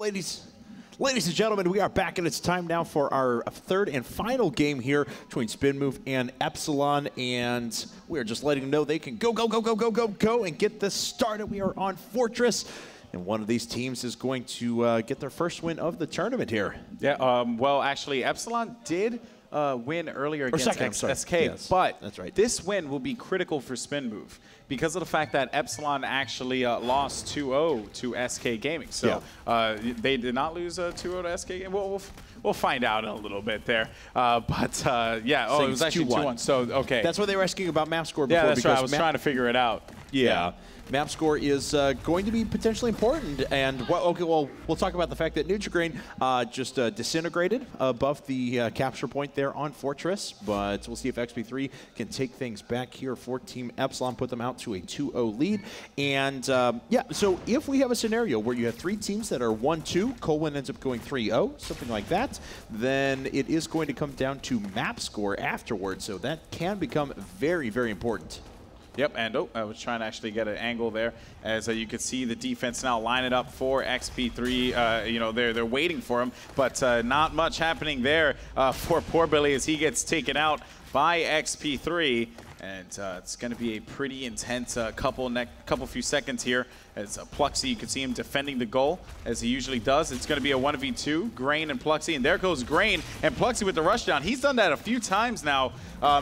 Ladies and gentlemen, we are back, and it's time now for our third and final game here between Spin Move and Epsilon, and we are just letting them know they can go, and get this started. We are on Fortress, and one of these teams is going to get their first win of the tournament here. Yeah, well, actually, Epsilon did win earlier against SK, yes, but that's right. This win will be critical for Spin Move because of the fact that Epsilon actually lost 2-0 to SK Gaming. So they did not lose 2-0 to SK Gaming. We'll find out in a little bit there. Yeah, it was actually 2-1. So, okay. That's what they were asking about map score before. Yeah, that's right. I was trying to figure it out. Yeah. Map score is going to be potentially important, and we'll talk about the fact that Nutrigrain just disintegrated above the capture point there on Fortress, but we'll see if XP3 can take things back here for Team Epsilon, put them out to a 2-0 lead. And yeah, so if we have a scenario where you have three teams that are 1-2, Colwyn ends up going 3-0, something like that, then it is going to come down to map score afterwards, so that can become very, very important. Yep, and I was trying to actually get an angle there. As you can see, the defense now line it up for XP3. You know, they're waiting for him, but not much happening there for poor Billy as he gets taken out by XP3. And it's going to be a pretty intense couple few seconds here. As Pluxy, you can see him defending the goal as he usually does. It's going to be a 1v2, Grain and Pluxy, and there goes Grain and Pluxy with the rushdown. He's done that a few times now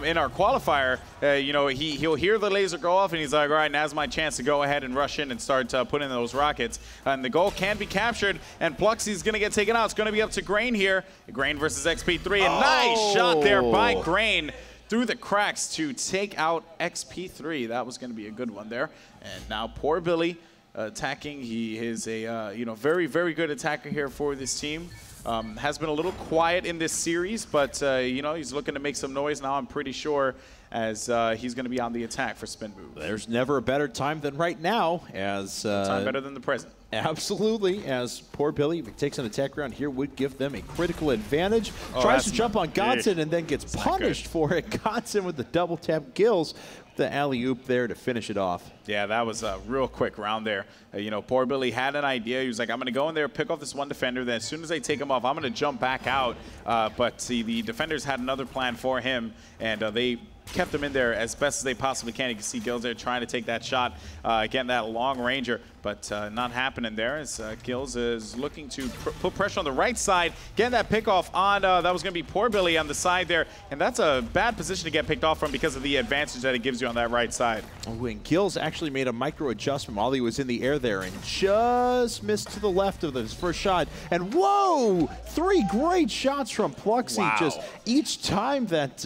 in our qualifier. You know, he'll hear the laser go off, and he's like, all right, now's my chance to go ahead and rush in and start putting in those rockets. And the goal can be captured, and Pluxy's going to get taken out. It's going to be up to Grain here. Grain versus XP3, a nice shot there by Grain through the cracks to take out XP3. That was going to be a good one there. And now poor Billy attacking. He is a you know, very, very good attacker here for this team. Has been a little quiet in this series, but you know, he's looking to make some noise now, I'm pretty sure, as he's going to be on the attack for Spin Move. There's never a better time than right now, as time better than the present. Absolutely, as poor Billy, if he takes an attack round here, would give them a critical advantage. Tries to jump on Godson and then gets punished for it. Godson with the double tap kills the alley-oop there to finish it off. Yeah, that was a real quick round there. You know, poor Billy had an idea. He was like, I'm going to go in there, pick off this one defender. Then as soon as they take him off, I'm going to jump back out. But see, the defenders had another plan for him, and they kept him in there as best as they possibly can. You can see Gills there trying to take that shot, getting that long ranger, but not happening there as Gills is looking to put pressure on the right side, getting that pick off on, that was going to be poor Billy on the side there, and that's a bad position to get picked off from because of the advantage that it gives you on that right side. Oh, and Gills actually made a micro adjustment while he was in the air there and just missed to the left of his first shot. And whoa, three great shots from Pluxy. Wow. Just each time that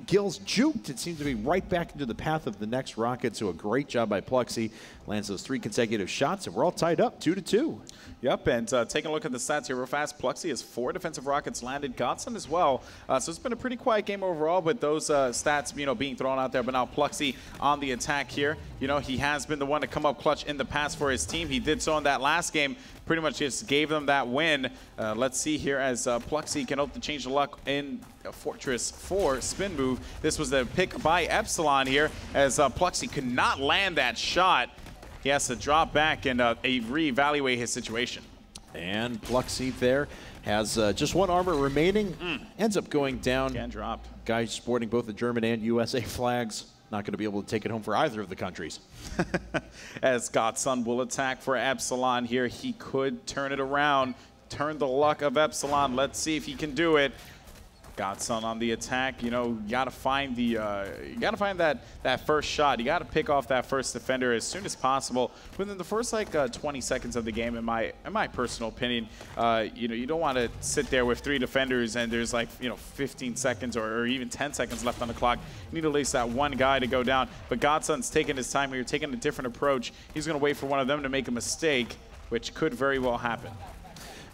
Gills juked, it seemed to be right back into the path of the next rocket. So a great job by Pluxy. Lands those three consecutive shots, and we're all tied up 2-2. Yep, and taking a look at the stats here real fast, Pluxy has 4 defensive rockets landed, Godson as well. So it's been a pretty quiet game overall with those stats, you know, being thrown out there. But now Pluxy on the attack here. You know, he has been the one to come up clutch in the past for his team. He did so in that last game. Pretty much just gave them that win. Let's see here as Pluxy can hope to change the luck in Fortress for Spin Move. This was the pick by Epsilon here as Pluxy could not land that shot. He has to drop back and reevaluate his situation. And Pluxy there has just one armor remaining. Ends up going down. Again dropped. Guy sporting both the German and USA flags. Not going to be able to take it home for either of the countries. As Godson will attack for Epsilon here. He could turn it around. Turn the luck of Epsilon. Let's see if he can do it. Godson on the attack. You know, you gotta find the that first shot. You gotta pick off that first defender as soon as possible within the first like 20 seconds of the game. In my personal opinion, you know, you don't want to sit there with 3 defenders and there's like, you know, 15 seconds or even 10 seconds left on the clock. You need at least that one guy to go down. But Godson's taking his time here, taking a different approach. He's gonna wait for one of them to make a mistake, which could very well happen.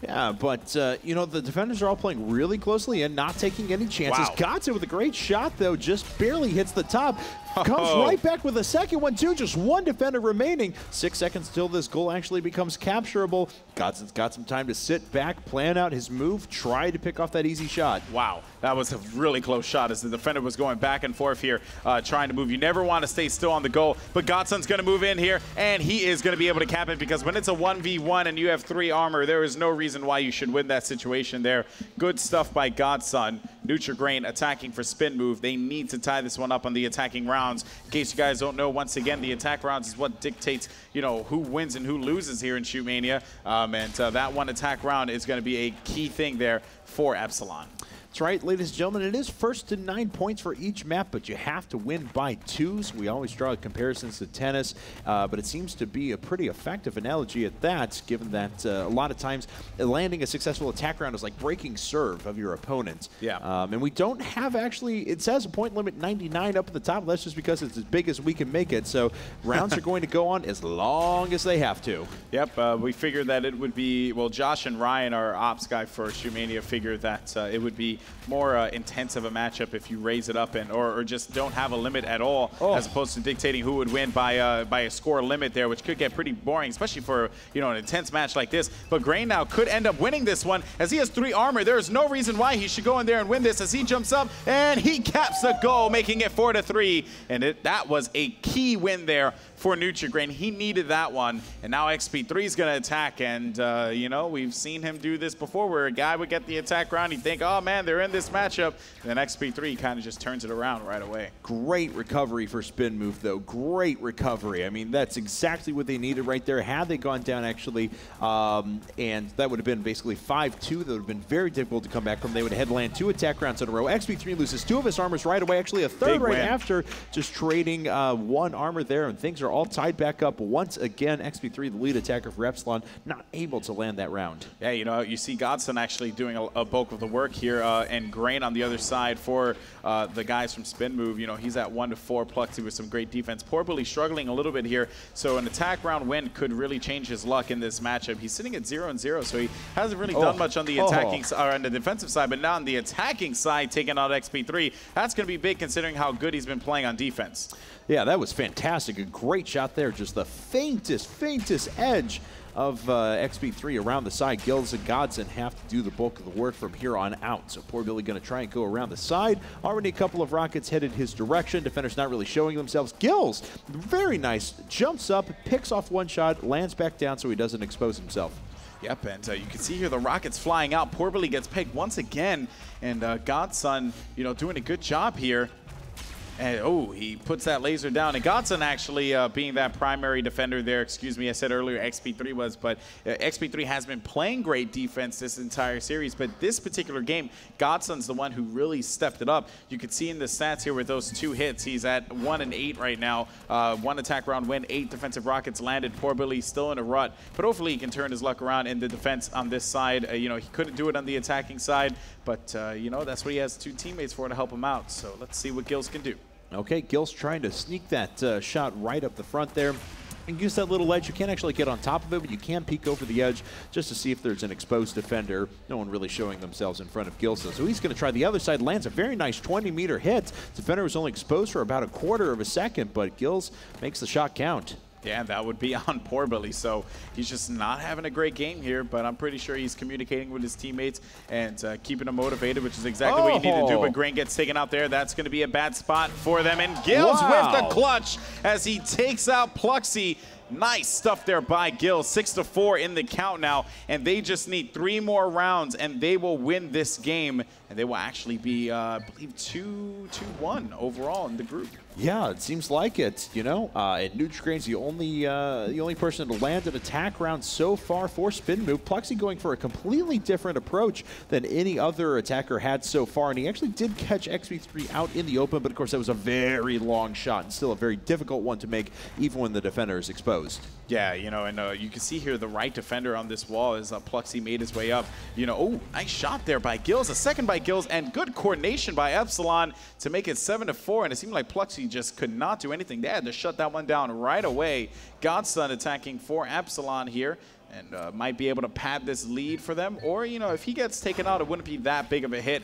Yeah, but, you know, the defenders are all playing really closely and not taking any chances. Wow. Godson with a great shot, though, just barely hits the top. Comes right back with a second one, too. Just one defender remaining. 6 seconds till this goal actually becomes capturable. Godson's got some time to sit back, plan out his move, try to pick off that easy shot. Wow, that was a really close shot as the defender was going back and forth here, trying to move. You never want to stay still on the goal, but Godson's going to move in here, and he is going to be able to cap it, because when it's a 1v1 and you have 3 armor, there is no reason why you should win that situation there. Good stuff by Godson. Nutrigrain attacking for spin move. They need to tie this one up on the attacking rounds. In case you guys don't know, once again, the attack rounds is what dictates, you know, who wins and who loses here in Shootmania. That one attack round is going to be a key thing there for Epsilon. That's right, ladies and gentlemen. It is first to 9 points for each map, but you have to win by 2s. We always draw comparisons to tennis, but it seems to be a pretty effective analogy at that, given that a lot of times landing a successful attack round is like breaking serve of your opponent. Yeah. And we don't have actually, it says a point limit 99 up at the top. That's just because it's as big as we can make it. So rounds are going to go on as long as they have to. Yep, we figured that it would be, well, Josh and Ryan, our ops guy for Shootmania, figured that it would be more intense of a matchup if you raise it up and or just don't have a limit at all, as opposed to dictating who would win by a score limit there, which could get pretty boring, especially for, you know, an intense match like this. But Grain now could end up winning this one as he has 3 armor. There is no reason why he should go in there and win this, as he jumps up and he caps the goal, making it 4-3. And that was a key win there for Nutrigrain. He needed that one, and now XP3 is going to attack, and you know, we've seen him do this before, where a guy would get the attack round, he'd think, oh man, they're in this matchup, and then XP3 kind of just turns it around right away. Great recovery for spin move, though. Great recovery. I mean, that's exactly what they needed right there. Had they gone down, actually, and that would have been basically 5-2, that would have been very difficult to come back from. They would have had to land 2 attack rounds in a row. XP3 loses 2 of his armors right away, actually a 3rd right after, just trading 1 armor there, and things are all tied back up once again. XP3, the lead attacker for Epsilon, not able to land that round. Yeah, you know, you see Godson actually doing a bulk of the work here, and Grain on the other side for the guys from Spin Move. You know, he's at 1-4 Pluxy with some great defense. Poor Billy struggling a little bit here, so an attack round win could really change his luck in this matchup. He's sitting at 0-0, so he hasn't really done much on the attacking or on the defensive side, but now on the attacking side, taking out XP3, that's going to be big considering how good he's been playing on defense. Yeah, that was fantastic. A great shot there. Just the faintest edge of XP3 around the side. Gills and Godson have to do the bulk of the work from here on out. So poor Billy going to try and go around the side. Already a couple of rockets headed his direction. Defenders not really showing themselves. Gills, very nice, jumps up, picks off 1 shot, lands back down so he doesn't expose himself. Yep, and you can see here the rockets flying out. Poor Billy gets pegged once again, and Godson, you know, doing a good job here. And, oh, he puts that laser down. And Godson actually being that primary defender there. Excuse me, I said earlier XP3 was, but XP3 has been playing great defense this entire series. But this particular game, Godson's the one who really stepped it up. You can see in the stats here with those 2 hits, he's at 1-8 right now. 1 attack round win, 8 defensive rockets landed. Poor Billy still in a rut. But hopefully he can turn his luck around in the defense on this side. You know, he couldn't do it on the attacking side. But, you know, that's what he has 2 teammates for to help him out. So let's see what Gills can do. Okay, Gills trying to sneak that shot right up the front there. And use that little edge. You can't actually get on top of it, but you can peek over the edge just to see if there's an exposed defender. No one really showing themselves in front of Gills. So he's going to try the other side. Lands a very nice 20-meter hit. Defender was only exposed for about 1/4 of a second, but Gills makes the shot count. Yeah, that would be on poor Billy. So he's just not having a great game here, but I'm pretty sure he's communicating with his teammates and keeping them motivated, which is exactly what you need to do. But Grain gets taken out there. That's going to be a bad spot for them. And Gills with the clutch as he takes out Pluxy. Nice stuff there by Gills. 6-4 in the count now, and they just need 3 more rounds, and they will win this game, and they will actually be, I believe, 2-1 overall in the group. Yeah, it seems like it. You know, and Nutrigrain's the only person to land an attack round so far for Spin Move. Pluxy going for a completely different approach than any other attacker had so far, and he actually did catch XP3 out in the open, but of course that was a very long shot and still a very difficult one to make, even when the defender is exposed. Yeah, you know, and you can see here the right defender on this wall as Pluxy made his way up. You know, oh, nice shot there by Gills, a second by Gills, and good coordination by Epsilon to make it 7-4, and it seemed like Pluxy just could not do anything. They had to shut that one down right away. Godson attacking for Epsilon here. and might be able to pad this lead for them. Or, you know, if he gets taken out, it wouldn't be that big of a hit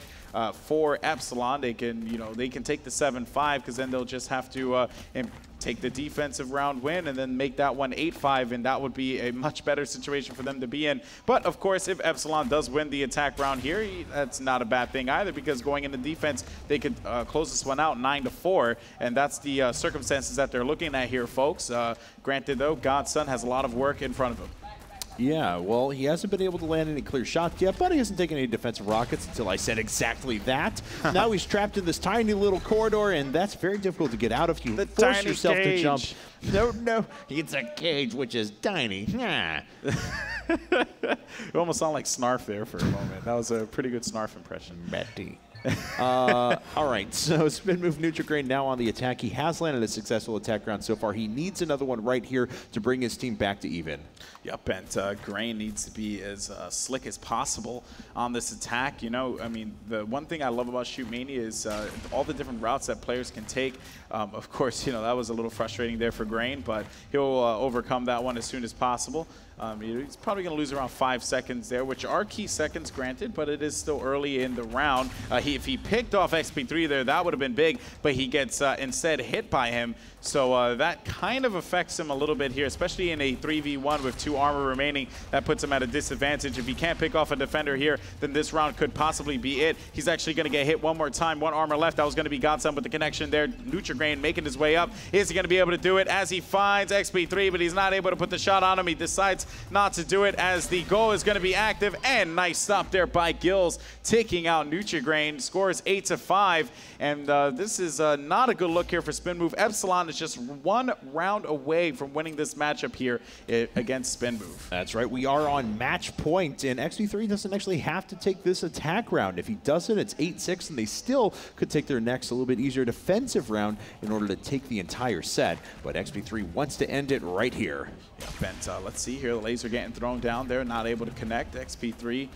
for Epsilon. They can, you know, they can take the 7-5 because then they'll just have to take the defensive round win and then make that one 8-5, and that would be a much better situation for them to be in. But of course, if Epsilon does win the attack round here, that's not a bad thing either, because going into defense, they could close this one out 9-4, and that's the circumstances that they're looking at here, folks. Granted, though, Godson has a lot of work in front of him. Yeah, well, he hasn't been able to land any clear shots yet, but he hasn't taken any defensive rockets until I said exactly that. Now he's trapped in this tiny little corridor, and that's very difficult to get out of. You force yourself to jump. No, it's a cage, which is tiny. You almost sound like Snarf there for a moment. That was a pretty good Snarf impression. Betty. All right, so spin move Nutrigrain now on the attack. He has landed a successful attack round so far. He needs another one right here to bring his team back to even. Yep, and Grain needs to be as slick as possible on this attack. You know, I mean, the one thing I love about Shootmania is all the different routes that players can take. Of course, you know, that was a little frustrating there for Grain, but he'll overcome that one as soon as possible. He's probably going to lose around 5 seconds there, which are key seconds, granted, but it is still early in the round. If he picked off XP3 there, that would have been big, but he gets instead hit by him. So that kind of affects him a little bit here, especially in a 3v1 with 2 armor remaining. That puts him at a disadvantage. If he can't pick off a defender here, then this round could possibly be it. He's actually going to get hit one more time. 1 armor left. That was going to be Godson with the connection there. Nutrigrain making his way up. Is he going to be able to do it as he finds XP3, but he's not able to put the shot on him. He decides not to do it as the goal is going to be active. And nice stop there by Gills, taking out Nutrigrain. Scores 8-5. And this is not a good look here for Spin Move. Epsilon is just 1 round away from winning this matchup here against Spin Move. That's right. We are on match point, and XP3 doesn't actually have to take this attack round. If he doesn't, it's 8-6, and they still could take their next a little bit easier defensive round in order to take the entire set. But XP3 wants to end it right here. Yep, and let's see here. The laser getting thrown down there, not able to connect. XP3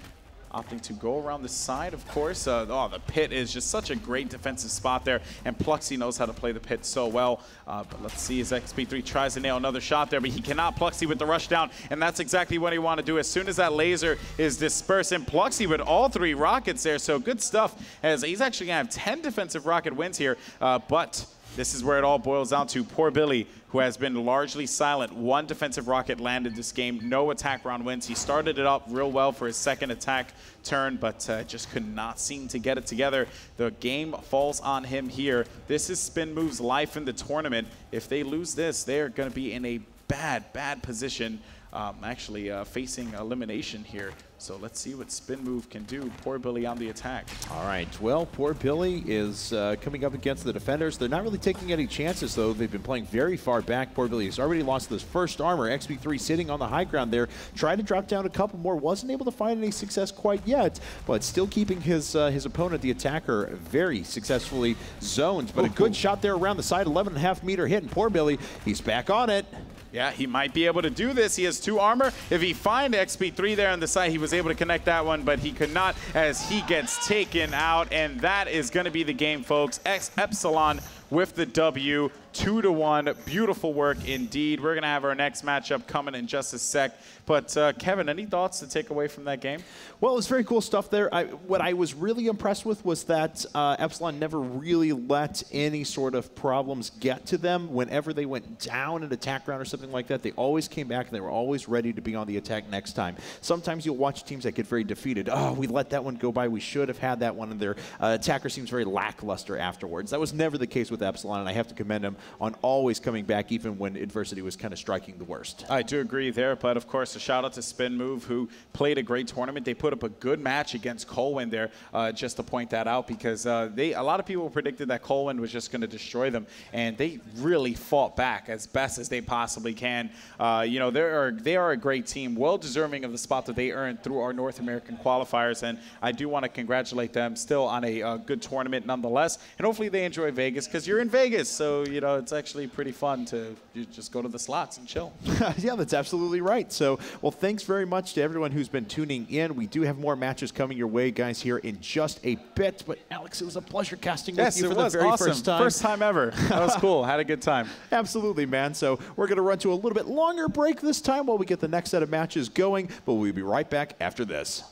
opting to go around the side, of course. Oh, the pit is just such a great defensive spot there, and Pluxy knows how to play the pit so well. But let's see as XP3 tries to nail another shot there, but he cannot Pluxy with the rush down, and that's exactly what he want to do. As soon as that laser is dispersed, and Pluxy with all 3 rockets there, so good stuff, as he's actually going to have 10 defensive rocket wins here, but this is where it all boils down to. Poor Billy, who has been largely silent. 1 defensive rocket landed this game. No attack round wins. He started it up real well for his second attack turn, but just could not seem to get it together. The game falls on him here. This is Spin Move's life in the tournament. If they lose this, they're going to be in a bad position, actually facing elimination here. So let's see what Spin Move can do. Poor Billy on the attack. All right, well, Poor Billy is coming up against the defenders. They're not really taking any chances, though. They've been playing very far back. Poor Billy has already lost this first armor. XP3 sitting on the high ground there. Tried to drop down a couple more. Wasn't able to find any success quite yet, but still keeping his opponent, the attacker, very successfully zoned. But a good shot there around the side, 11.5 meter hit, and Poor Billy, he's back on it. Yeah, he might be able to do this. He has 2 armor. If he find XP3 there on the side, he was able to connect that one, but he could not as he gets taken out. And that is going to be the game, folks. Epsilon with the W, 2-1. Beautiful work indeed. We're going to have our next matchup coming in just a sec. But Kevin, any thoughts to take away from that game? Well, it was very cool stuff there. What I was really impressed with was that Epsilon never really let any sort of problems get to them. Whenever they went down an attack round or something like that, they always came back and they were always ready to be on the attack next time. Sometimes you'll watch teams that get very defeated. Oh, we let that one go by. We should have had that one. And their attacker seems very lackluster afterwards. That was never the case with Epsilon, and I have to commend him on always coming back even when adversity was kind of striking the worst. I do agree there, but of course a shout out to Spin Move, who played a great tournament. They put up a good match against Colwyn there, just to point that out, because a lot of people predicted that Colwyn was just going to destroy them, and they really fought back as best as they possibly can. You know, they are a great team, well deserving of the spot that they earned through our North American qualifiers, and I do want to congratulate them still on a good tournament nonetheless, and hopefully they enjoy Vegas, because because you're in Vegas, so you know it's actually pretty fun to just go to the slots and chill. Yeah, that's absolutely right. So, well, thanks very much to everyone who's been tuning in. We do have more matches coming your way, guys, here in just a bit. But Alex, it was a pleasure casting with you for the very awesome. first time. First time ever. That was cool. Had a good time. Absolutely, man. So we're going to run to a little bit longer break this time while we get the next set of matches going. But we'll be right back after this.